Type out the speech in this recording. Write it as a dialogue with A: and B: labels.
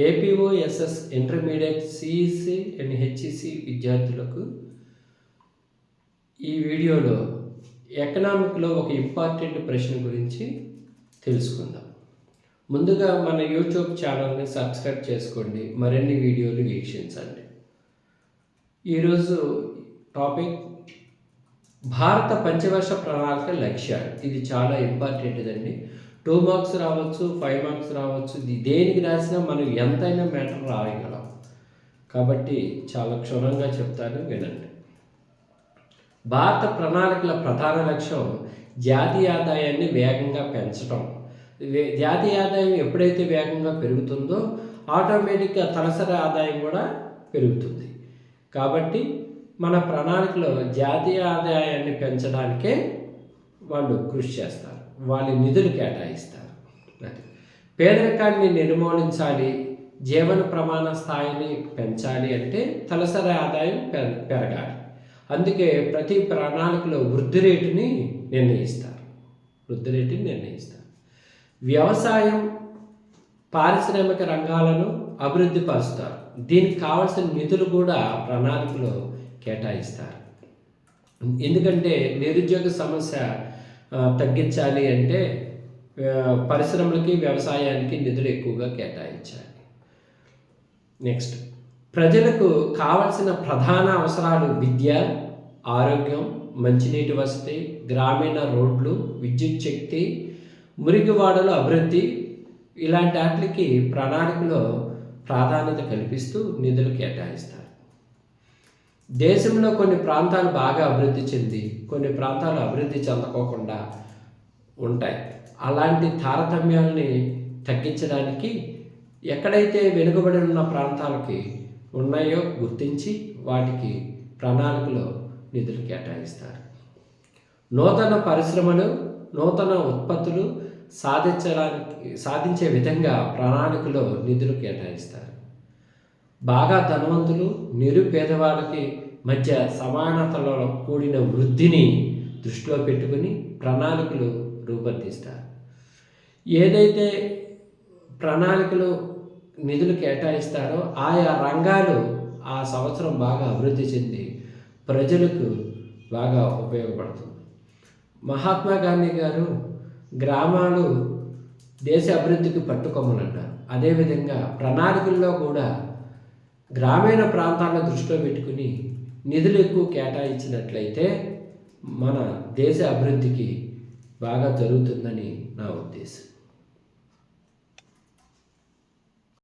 A: APOSS intermediate CEC and HEC విద్యార్థులకు ఈ వీడియోలో ఎకనామిక్లో ఒక ఇంపార్టెంట్ ప్రశ్న గురించి తెలుసుకుందాం. ముందుగా మన యూట్యూబ్ ఛానల్ని సబ్స్క్రైబ్ చేసుకోండి, మరిన్ని వీడియోలు వీక్షించండి. ఈరోజు టాపిక్ భారత పంచవర్ష ప్రణాళిక లక్ష్యాలు. ఇది చాలా ఇంపార్టెంట్ అండి. 2 మార్క్స్ రావచ్చు, 5 మార్క్స్ రావచ్చు. ఇది దేనికి రాసినా మనం ఎంతైనా మ్యాటర్ రాయగలం. కాబట్టి చాలా క్షుణ్ణంగా చెప్తాను, వినండి. భారత ప్రణాళికల ప్రధాన లక్ష్యం జాతీయ ఆదాయాన్ని వేగంగా పెంచడం. జాతీయ ఆదాయం ఎప్పుడైతే వేగంగా పెరుగుతుందో ఆటోమేటిక్గా తలసరి ఆదాయం కూడా పెరుగుతుంది. కాబట్టి మన ప్రణాళికలో జాతీయ ఆదాయాన్ని పెంచడానికే వాళ్ళు కృషి చేస్తారు, వాళ్ళ నిధులు కేటాయిస్తారు. పేదరికాన్ని నిర్మూలించాలి, జీవన ప్రమాణ స్థాయిని పెంచాలి అంటే తలసరి ఆదాయం పెరగాలి. అందుకే ప్రతి ప్రణాళికలో వృద్ధి రేటుని నిర్ణయిస్తారు. వ్యవసాయం, పారిశ్రామిక రంగాలను అభివృద్ధి పరుస్తారు. దీనికి కావాల్సిన నిధులు కూడా ప్రణాళికలో కేటాయిస్తారు. ఎందుకంటే నిరుద్యోగ సమస్య తగ్గించాలి అంటే పరిశ్రమలకి, వ్యవసాయానికి నిధులు ఎక్కువగా కేటాయించాలి. నెక్స్ట్, ప్రజలకు కావలసిన ప్రధాన అవసరాలు విద్య, ఆరోగ్యం, మంచినీటి వసతి, గ్రామీణ రోడ్లు, విద్యుత్ శక్తి, మురికివాడల అభివృద్ధి, ఇలాంటి వాటికి ప్రణాళికలో ప్రాధాన్యత కల్పిస్తూ నిధులు కేటాయిస్తారు. దేశంలో కొన్ని ప్రాంతాలు బాగా అభివృద్ధి చెంది కొన్ని ప్రాంతాలు అభివృద్ధి చెందకోకుండా ఉంటాయి. అలాంటి తారతమ్యాలని తగ్గించడానికి ఎక్కడైతే వెనుకబడి ఉన్న ప్రాంతాలకి ఉన్నాయో గుర్తించి వాటికి ప్రణాళికలో నిధులు కేటాయిస్తారు. నూతన పరిశ్రమలు, నూతన ఉత్పత్తులు సాధించే విధంగా ప్రణాళికలో నిధులు కేటాయిస్తారు. బాగా ధనవంతులు, నిరుపేదవాళ్ళకి మధ్య సమానతలో కూడిన వృద్ధిని దృష్టిలో పెట్టుకుని ప్రణాళికలు రూపొందిస్తారు. ఏదైతే ప్రణాళికలు నిధులు కేటాయిస్తారో ఆయా రంగాలు ఆ సంవత్సరం బాగా అభివృద్ధి చెంది ప్రజలకు బాగా ఉపయోగపడుతుంది. మహాత్మా గాంధీ గారు గ్రామాలు దేశ అభివృద్ధికి పట్టుకొమ్మలన్నారు. అదేవిధంగా ప్రణాళికల్లో కూడా గ్రామీణ ప్రాంతాలను దృష్టిలో పెట్టుకుని నిధులు ఎక్కువ కేటాయించినట్లయితే మన దేశ అభివృద్ధికి బాగా జరుగుతుందని నా ఉద్దేశం.